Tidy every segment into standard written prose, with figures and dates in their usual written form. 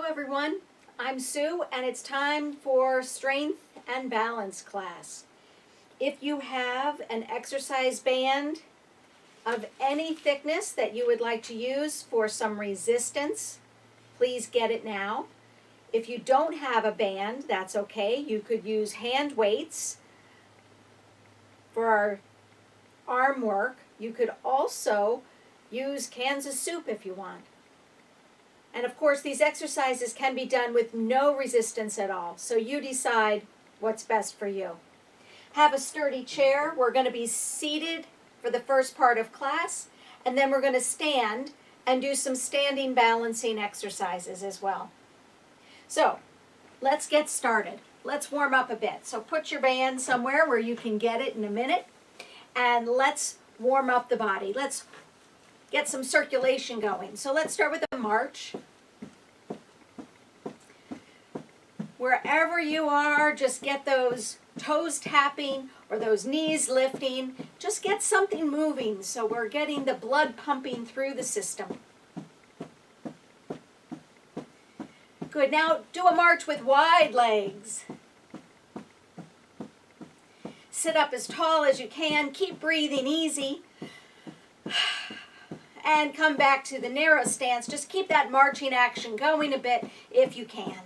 everyone. I'm Sue and it's time for strength and balance class. If you have an exercise band of any thickness that you would like to use for some resistance, please get it now. If you don't have a band, that's okay. You could use hand weights for our arm work. You could also use cans of soup if you want. And of course, these exercises can be done with no resistance at all. So you decide what's best for you. Have a sturdy chair. We're going to be seated for the first part of class. And then we're going to stand and do some standing balancing exercises as well. So let's get started. Let's warm up a bit. So put your band somewhere where you can get it in a minute. And let's warm up the body. Let's get some circulation going. So let's start with a march. Wherever you are, just get those toes tapping or those knees lifting. Just get something moving so we're getting the blood pumping through the system. Good. Now do a march with wide legs. Sit up as tall as you can. Keep breathing easy. And come back to the narrow stance. Just keep that marching action going a bit if you can.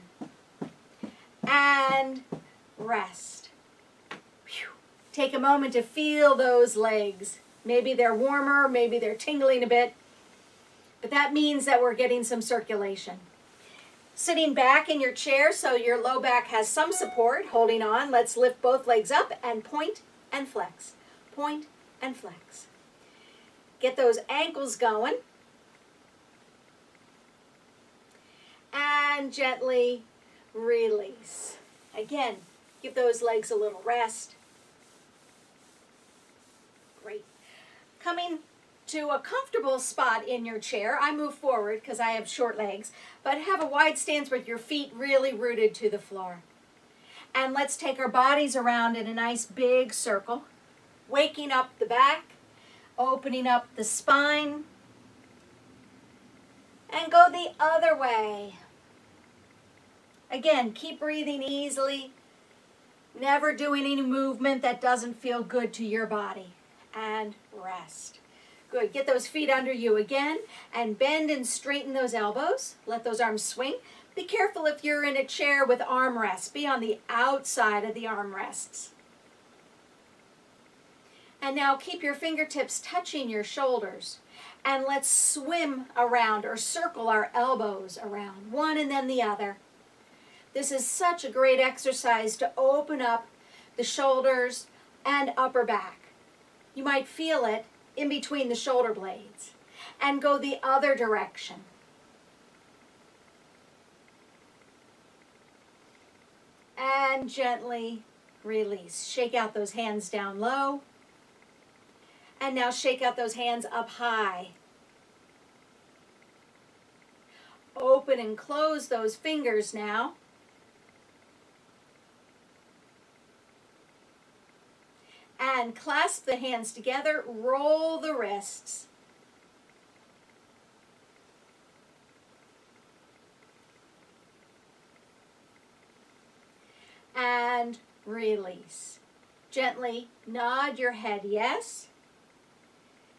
And rest. Whew. Take a moment to feel those legs. Maybe they're warmer, maybe they're tingling a bit. But that means that we're getting some circulation. Sitting back in your chair so your low back has some support, holding on. Let's lift both legs up and point and flex. Point and flex. Get those ankles going. And gently release. Again, give those legs a little rest. Great. Coming to a comfortable spot in your chair, I move forward because I have short legs, but have a wide stance with your feet really rooted to the floor. And let's take our bodies around in a nice big circle, waking up the back, opening up the spine, and go the other way. Again, keep breathing easily, never doing any movement that doesn't feel good to your body, and rest. Good. Get those feet under you again, and bend and straighten those elbows. Let those arms swing. Be careful if you're in a chair with armrests. Be on the outside of the armrests. And now keep your fingertips touching your shoulders. And let's swim around or circle our elbows around, one and then the other. This is such a great exercise to open up the shoulders and upper back. You might feel it in between the shoulder blades. And go the other direction. And gently release. Shake out those hands down low. And now shake out those hands up high. Open and close those fingers now. And clasp the hands together, roll the wrists. And release. Gently nod your head yes.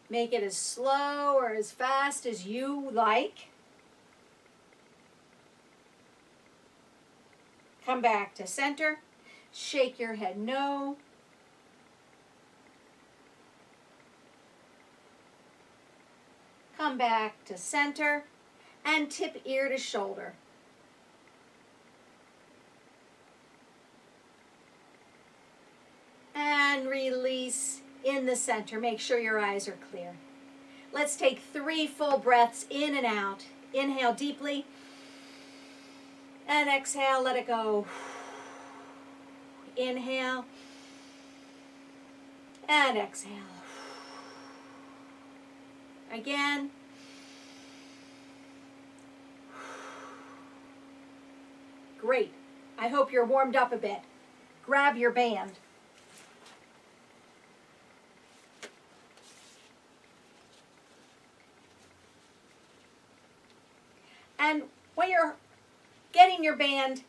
Make it as slow or as fast as you like. Come back to center. Shake your head no. Come back to center and tip ear to shoulder. And release in the center. Make sure your eyes are clear. Let's take 3 full breaths in and out. Inhale deeply. And exhale, let it go. Inhale. And exhale. Again. Great. I hope you're warmed up a bit. Grab your band. And when you're getting your band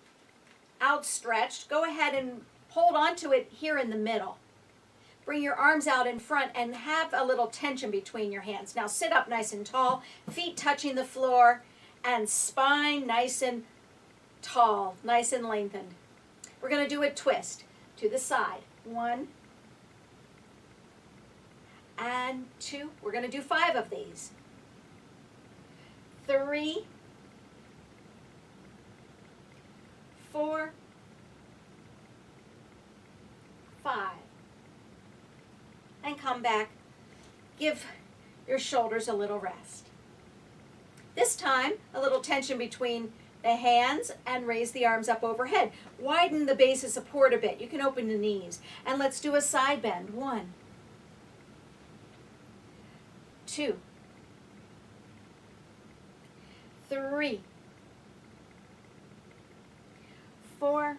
outstretched, go ahead and hold onto it here in the middle. Bring your arms out in front and have a little tension between your hands. Now sit up nice and tall, feet touching the floor, and spine nice and tall, nice and lengthened. We're going to do a twist to the side. 1 and 2. We're going to do 5 of these. 3, 4, 5. And come back. Give your shoulders a little rest. This time, a little tension between the hands and raise the arms up overhead. Widen the base of support a bit. You can open the knees. And let's do a side bend. 1, 2, 3, 4,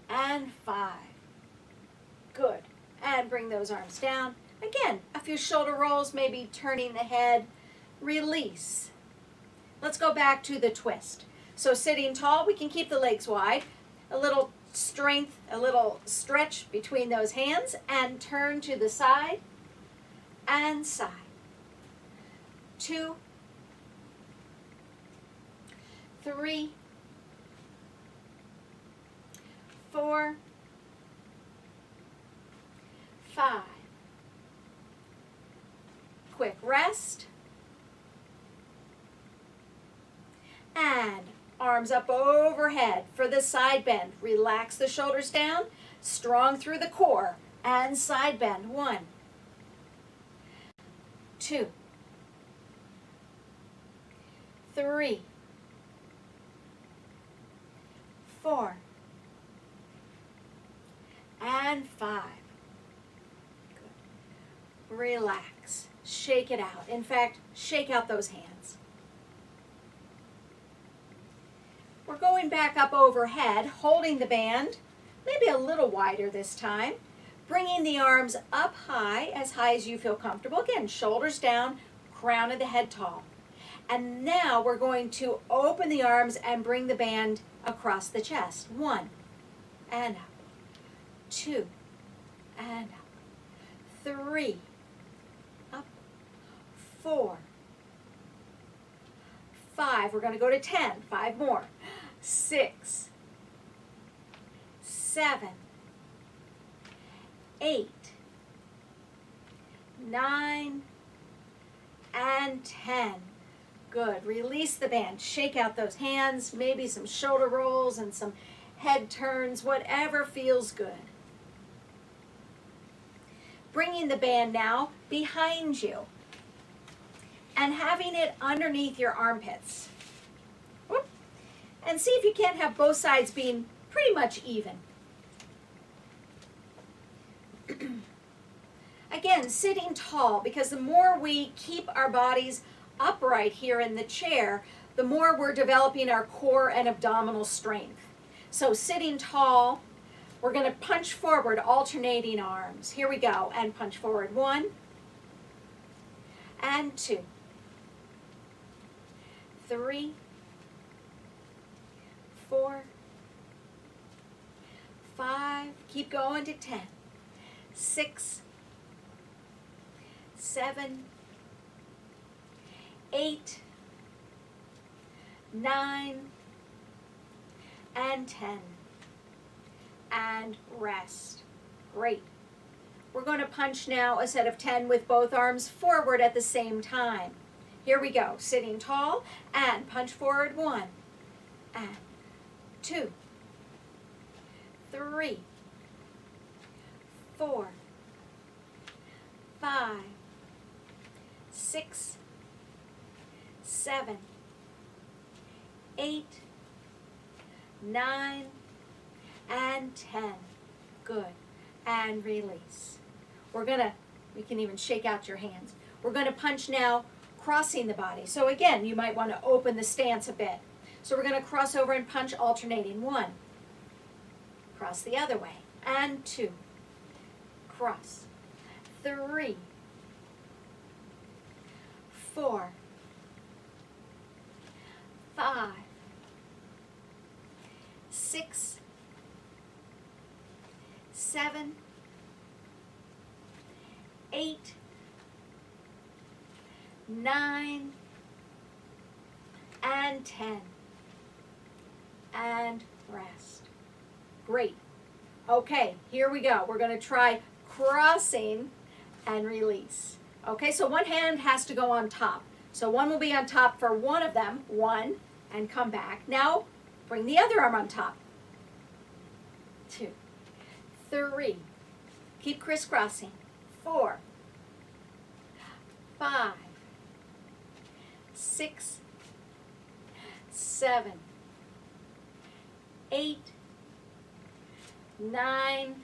and 5. Good. And bring those arms down. Again, a few shoulder rolls, maybe turning the head. Release. Let's go back to the twist. So sitting tall, we can keep the legs wide. A little strength, a little stretch between those hands, and turn to the side and side. 2, 3, 4, 5. Quick rest. And arms up overhead for the side bend. Relax the shoulders down, strong through the core, and side bend. 1, 2, 3, 4, and 5. Good. Relax. Shake it out. In fact, shake out those hands. We're going back up overhead, holding the band, maybe a little wider this time. Bringing the arms up high as you feel comfortable. Again, shoulders down, crown of the head tall. And now we're going to open the arms and bring the band across the chest. 1, and up. 2, and up. 3, up. 4, 5. We're going to go to 10. 5 more. 6, 7, 8, 9, and 10. Good. Release the band. Shake out those hands, maybe some shoulder rolls and some head turns, whatever feels good. Bringing the band now behind you and having it underneath your armpits. Whoop. And see if you can't have both sides being pretty much even. Again, sitting tall, because the more we keep our bodies upright here in the chair, the more we're developing our core and abdominal strength. So sitting tall, we're going to punch forward, alternating arms. Here we go, and punch forward. 1, and 2, 3, 4, 5, keep going to 10, 6, 7, 8, 9, and 10. And rest. Great. We're going to punch now a set of 10 with both arms forward at the same time. Here we go. Sitting tall and punch forward. 1, and 2, 3, 4, 5, 6, 7, 8, 9, and 10. Good. And release. We can even shake out your hands. We're going to punch now, crossing the body. So again, you might want to open the stance a bit. So we're going to cross over and punch alternating. 1, cross the other way, and 2, cross, 3, 4, 6, 7, 8, 9, and 10. And rest. Great. Okay, here we go. We're going to try crossing and release. Okay, so one hand has to go on top. So one will be on top for one of them, one, and come back. Now, bring the other arm on top. 2, 3. Keep crisscrossing. 4, 5, 6, 7, 8, 9,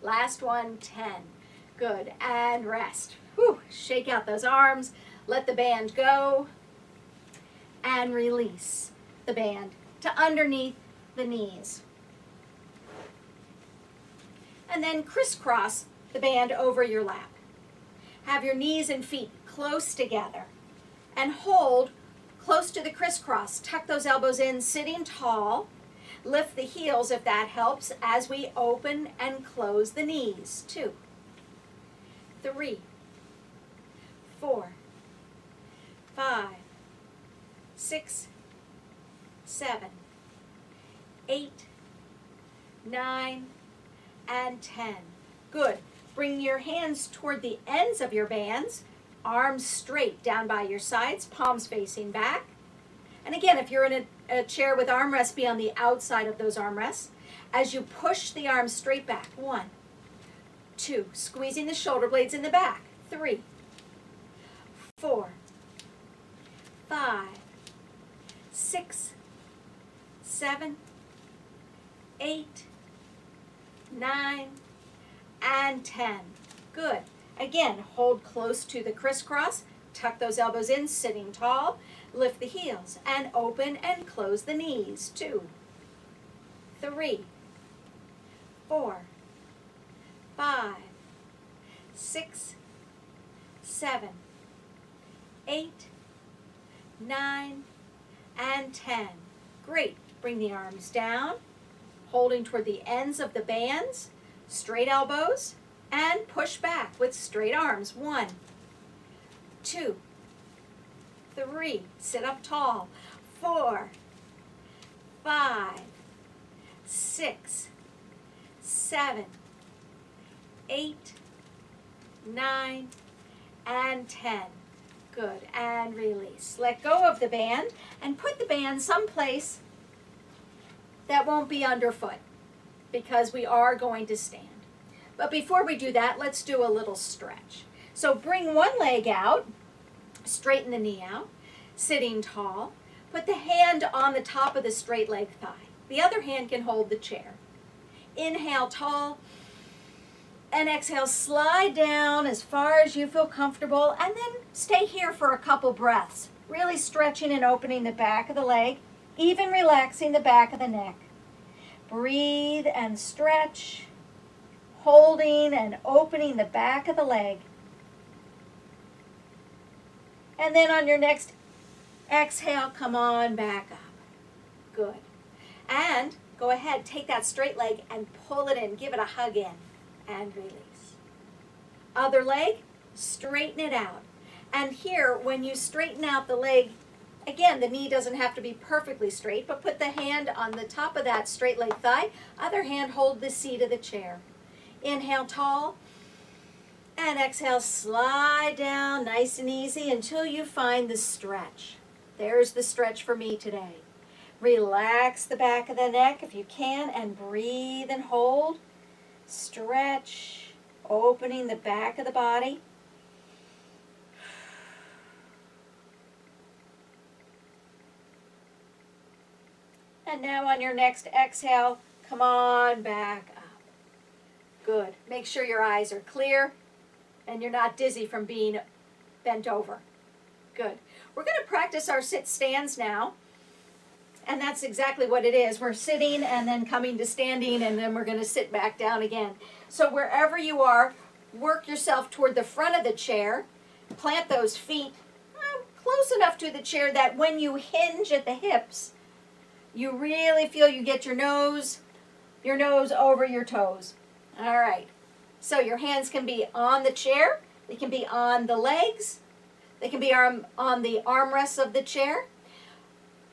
last one, 10. Good, and rest. Whew. Shake out those arms, let the band go, and release the band to underneath the knees. And then crisscross the band over your lap. Have your knees and feet close together and hold close to the crisscross. Tuck those elbows in, sitting tall. Lift the heels if that helps as we open and close the knees. 2, 3, 4, 5, 6, 7, 8, 9, and 10. Good. Bring your hands toward the ends of your bands, arms straight down by your sides, palms facing back. And again, if you're in a chair with armrests, be on the outside of those armrests. As you push the arms straight back. 1, 2, squeezing the shoulder blades in the back. 3, 4, 5, 6, 7, 8, 9, and 10. Good. Again, hold close to the crisscross. Tuck those elbows in, sitting tall. Lift the heels and open and close the knees. 2, 3, 4, 5, 6, 7, 8, 9, and 10. Great. Bring the arms down, holding toward the ends of the bands, straight elbows, and push back with straight arms. 1, 2, 3, sit up tall. 4, 5, 6, 7, 8, 9, and 10. Good, and release. Let go of the band and put the band someplace that won't be underfoot because we are going to stand. But before we do that, let's do a little stretch. So bring one leg out, straighten the knee out, sitting tall. Put the hand on the top of the straight leg thigh. The other hand can hold the chair. Inhale tall, and exhale, slide down as far as you feel comfortable, and then stay here for a couple breaths, really stretching and opening the back of the leg, even relaxing the back of the neck. Breathe and stretch, holding and opening the back of the leg. And then on your next exhale, come on back up. Good. And go ahead, take that straight leg and pull it in, give it a hug in, and release. Other leg, straighten it out. And here, when you straighten out the leg, again, the knee doesn't have to be perfectly straight, but put the hand on the top of that straight leg thigh. Other hand, hold the seat of the chair. Inhale tall, and exhale, slide down nice and easy until you find the stretch. There's the stretch for me today. Relax the back of the neck if you can, and breathe and hold. Stretch, opening the back of the body. And now on your next exhale, come on back up. Good. Make sure your eyes are clear and you're not dizzy from being bent over. Good. We're going to practice our sit stands now. And that's exactly what it is. We're sitting and then coming to standing, and then we're going to sit back down again. So wherever you are, work yourself toward the front of the chair. Plant those feet close enough to the chair that when you hinge at the hips, You really feel you get your nose over your toes. All right. So your hands can be on the chair. They can be on the legs. They can be on the armrests of the chair.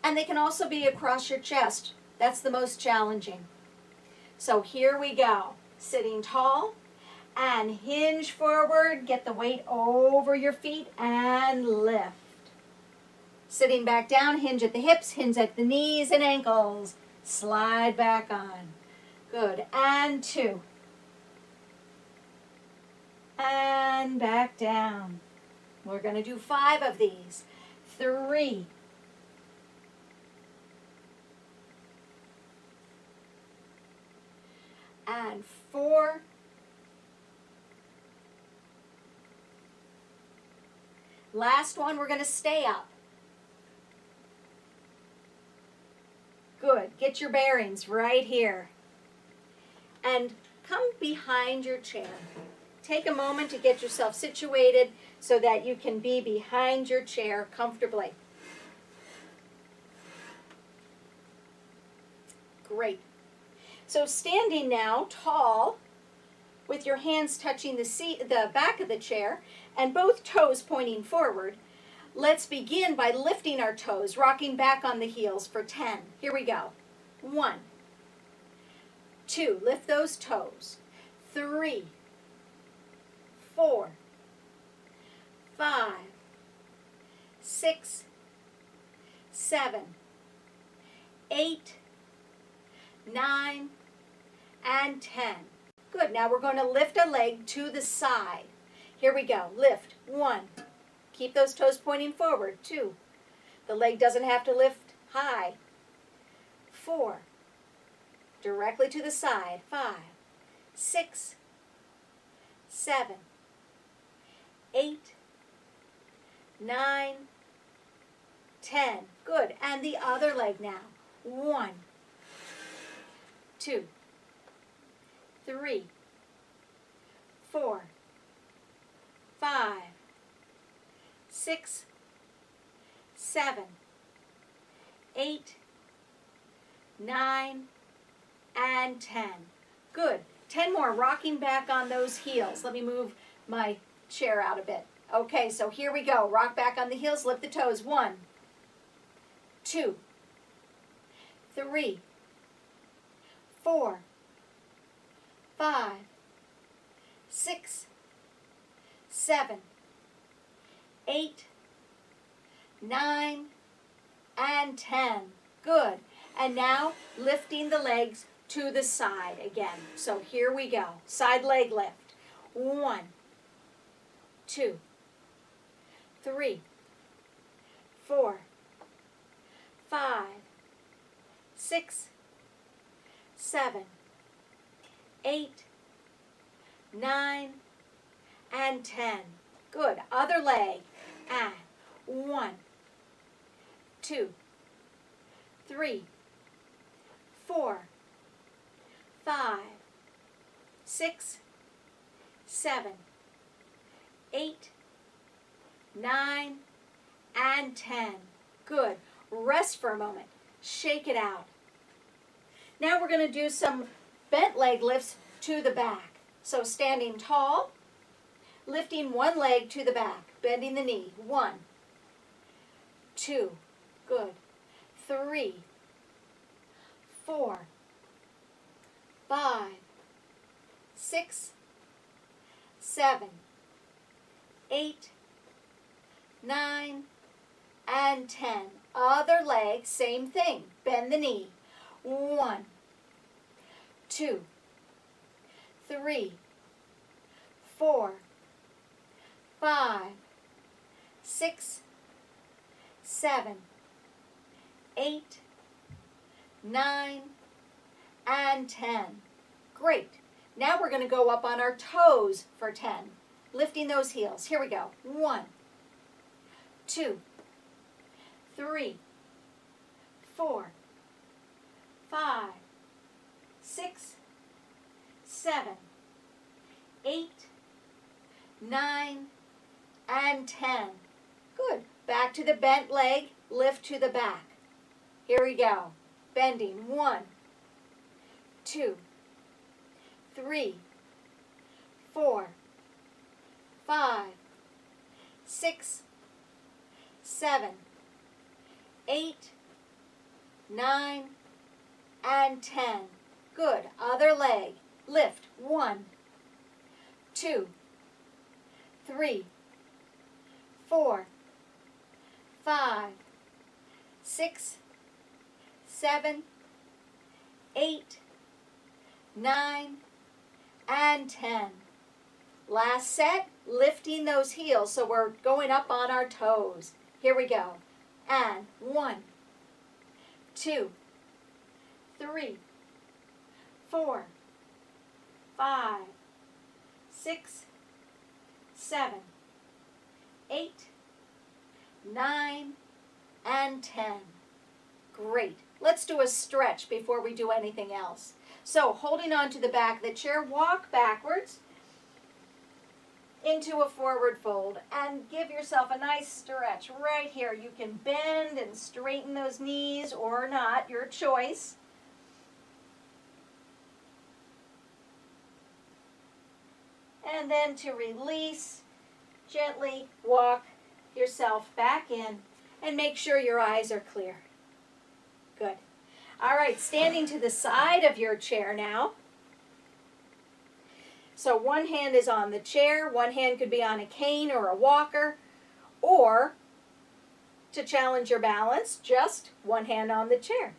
And they can also be across your chest. That's the most challenging. So here we go. Sitting tall and hinge forward. Get the weight over your feet and lift. Sitting back down, hinge at the hips, hinge at the knees and ankles. Slide back on. Good. And 2. And back down. We're going to do 5 of these. 3. And 4. Last one, we're going to stay up. Good. Get your bearings right here. And come behind your chair. Take a moment to get yourself situated so that you can be behind your chair comfortably. Great. So standing now, tall, with your hands touching the back of the chair and both toes pointing forward, let's begin by lifting our toes, rocking back on the heels for 10. Here we go. 1, 2, lift those toes. 3, 4, 5, 6, 7, 8, 9, and 10. Good. Now we're going to lift a leg to the side. Here we go. Lift. 1. Keep those toes pointing forward. 2. The leg doesn't have to lift high. 4. Directly to the side. 5, 6, 7, 8, 9, 10. Good. And the other leg now. 1, 2, 3, 4, 5, 6, 7, 8, 9, and 10. Good. 10 more, rocking back on those heels. Let me move my chair out a bit. Okay, so here we go. Rock back on the heels, lift the toes. 1, 2, 3, 4, 5, 6, 7, 8, 9, and 10. Good. And now lifting the legs to the side again. So here we go. Side leg lift. 1, 2, 3, 4, 5, 6, 7, 8, 9, and 10. Good. Other leg. And 1, 2, 3, 4, 5, 6, 7, 8, 9, and 10. Good. Rest for a moment. Shake it out. Now we're going to do some bent leg lifts to the back. So standing tall, lifting one leg to the back, bending the knee. 1, 2, good. 3, 4, 5, 6, 7, 8, 9, and 10. Other leg, same thing. Bend the knee. 1, 2, 3, 4, 5, 6, 7, 8, 9, and 10. Great. Now we're going to go up on our toes for 10. Lifting those heels. Here we go. 1, 2, 3, 4, 5, 6, 7, 8, 9, and 10. Good. Back to the bent leg. Lift to the back. Here we go. bending. 1, 2, 3, 4, 5, 6, 7, 8, 9, and 10. Good. Other leg. Lift. 1, 2, 3, 4, 5, 6, 7, 8, 9, and 10. Last set, lifting those heels so we're going up on our toes. Here we go. And 1, 2, 3, 4, 5, 6, 7, 8, 9, and 10. Great. Let's do a stretch before we do anything else. So, holding on to the back of the chair, walk backwards into a forward fold and give yourself a nice stretch right here. You can bend and straighten those knees or not, your choice. And then to release, gently walk yourself back in and make sure your eyes are clear. Good. All right, standing to the side of your chair now. So one hand is on the chair, one hand could be on a cane or a walker, or to challenge your balance, just one hand on the chair.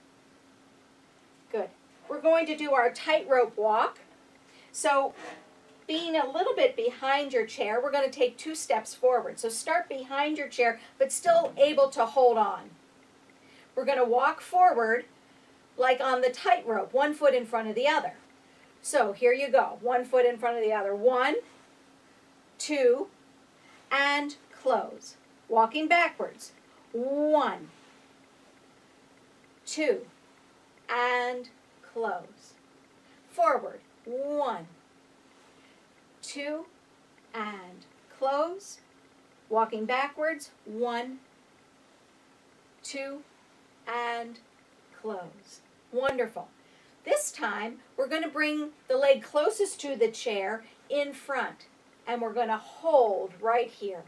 Good. We're going to do our tightrope walk. So being a little bit behind your chair, we're going to take 2 steps forward. So start behind your chair, but still able to hold on. We're going to walk forward like on the tightrope, 1 foot in front of the other. So here you go, 1 foot in front of the other. 1, 2, and close. Walking backwards. 1, 2, and close. Forward. 1, 2, and close. Walking backwards. 1, 2, and close. Wonderful. This time, we're going to bring the leg closest to the chair in front, and we're going to hold right here.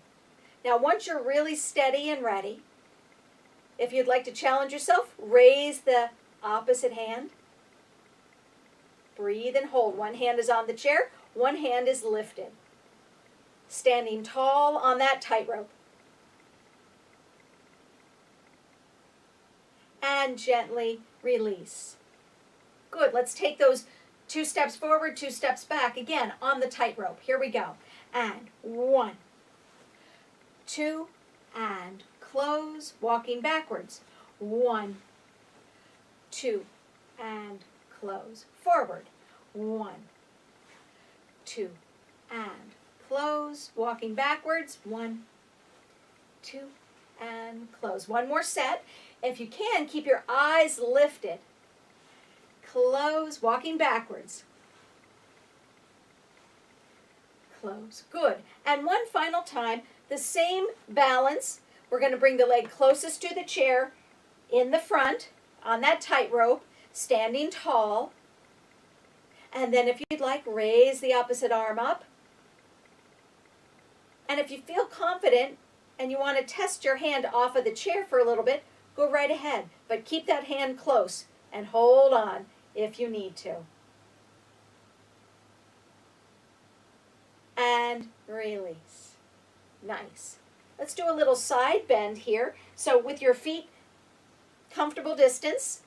Now, once you're really steady and ready, if you'd like to challenge yourself, raise the opposite hand. Breathe and hold. One hand is on the chair, one hand is lifted. Standing tall on that tightrope. And gently release. Good. Let's take those 2 steps forward, 2 steps back. Again, on the tightrope. Here we go. And 1, 2, and close. Walking backwards. 1, 2, and close. Forward. 1, 2, and close. Walking backwards. 1, 2, and close. One more set. If you can, keep your eyes lifted. Close, walking backwards. Close. Good. And one final time, the same balance. We're going to bring the leg closest to the chair in the front on that tightrope, standing tall. And then if you'd like, raise the opposite arm up. And if you feel confident and you want to test your hand off of the chair for a little bit, go right ahead. But keep that hand close and hold on if you need to. And release. Nice. Let's do a little side bend here. So with your feet comfortable distance,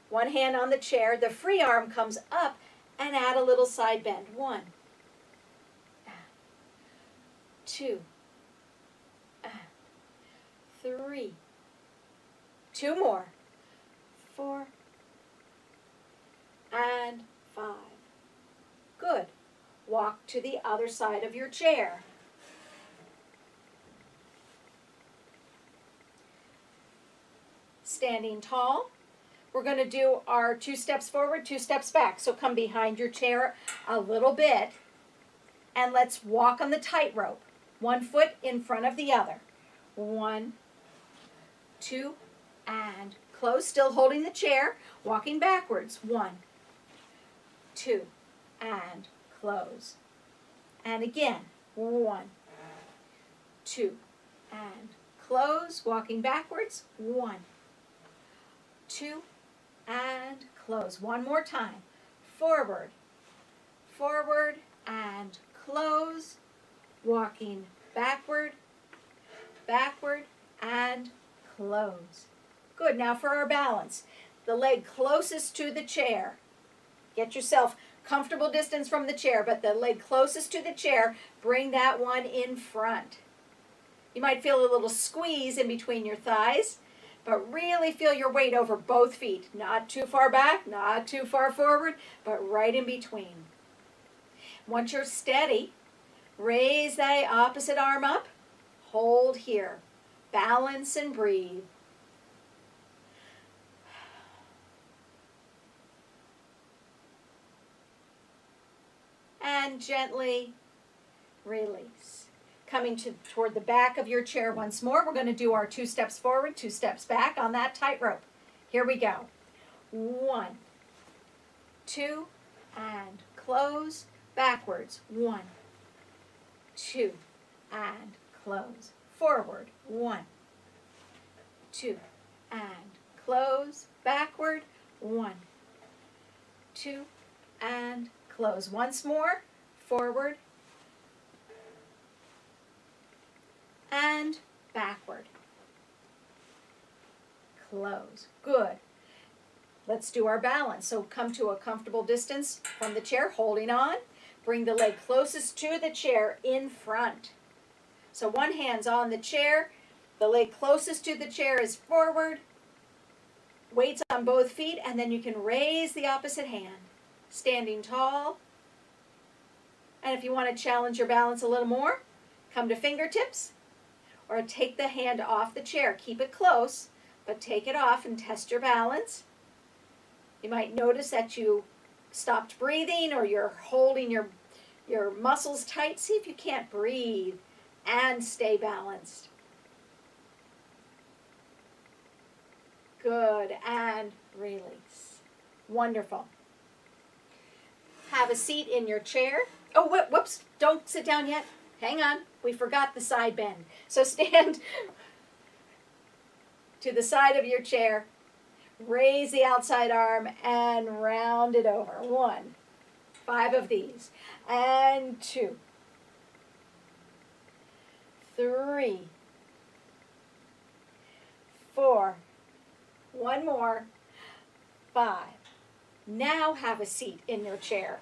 one hand on the chair, the free arm comes up and add a little side bend. 1, 2, 3, 2 more, 4, and 5. Good. Walk to the other side of your chair. Standing tall. We're going to do our 2 steps forward, 2 steps back. So come behind your chair a little bit and let's walk on the tightrope. 1 foot in front of the other. 1, 2, and close, still holding the chair, walking backwards. 1, 2, and close. And again, 1, 2, and close, walking backwards. 1, 2, and close. One more time. Forward, forward, and close, walking backward, backward, and close. Good. Now for our balance. The leg closest to the chair. Get yourself comfortable distance from the chair, but the leg closest to the chair, bring that one in front. You might feel a little squeeze in between your thighs, but really feel your weight over both feet. Not too far back, not too far forward, but right in between. Once you're steady, raise the opposite arm up, hold here, balance and breathe. And gently release. Coming toward the back of your chair once more. We're going to do our 2 steps forward, 2 steps back on that tightrope. Here we go. 1, 2, and close, backwards. 1, 2, and close, forward. 1, 2, and close, backward. 1, 2, and close. Once more, forward and backward. Close. Good. Let's do our balance. So come to a comfortable distance from the chair, holding on. Bring the leg closest to the chair in front. So one hand's on the chair. The leg closest to the chair is forward. Weights on both feet, and then you can raise the opposite hand. Standing tall. And if you want to challenge your balance a little more, come to fingertips or take the hand off the chair. Keep it close, but take it off and test your balance. You might notice that you stopped breathing or you're holding your muscles tight. See if you can't breathe and stay balanced. Good, and release. Wonderful. Have a seat in your chair. Oh, whoops, don't sit down yet. Hang on, we forgot the side bend. So stand to the side of your chair, raise the outside arm, and round it over. 1, 5 of these, and 2, 3, 4, one more, 5. Now have a seat in your chair.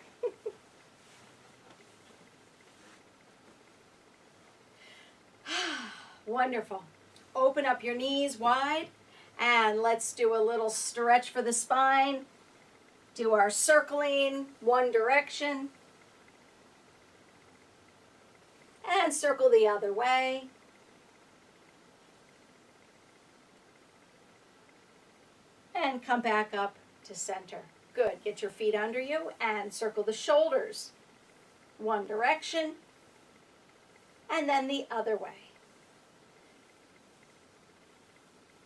Wonderful. Open up your knees wide and let's do a little stretch for the spine. Do our circling one direction and circle the other way. And come back up to center. Good. Get your feet under you and circle the shoulders one direction and then the other way.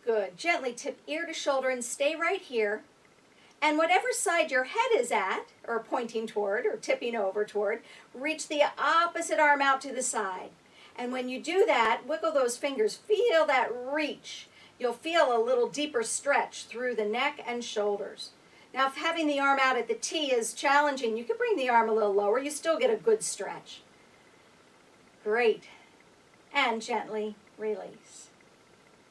Good. Gently tip ear to shoulder and stay right here. And whatever side your head is at, or pointing toward, or tipping over toward, reach the opposite arm out to the side. And when you do that, wiggle those fingers. Feel that reach. You'll feel a little deeper stretch through the neck and shoulders. Now, if having the arm out at the T is challenging, you can bring the arm a little lower. You still get a good stretch. Great. And gently release.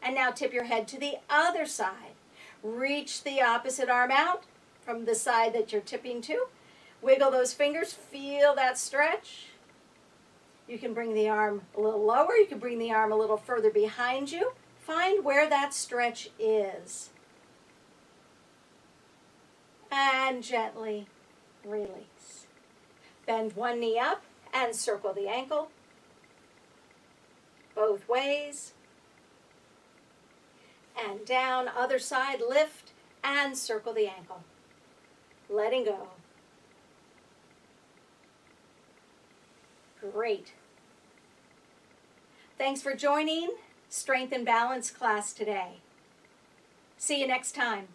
And now tip your head to the other side. Reach the opposite arm out from the side that you're tipping to. Wiggle those fingers. Feel that stretch. You can bring the arm a little lower. You can bring the arm a little further behind you. Find where that stretch is. And gently release. Bend one knee up and circle the ankle. Both ways. And down, other side, lift and circle the ankle. Letting go. Great. Thanks for joining Strength and Balance class today. See you next time.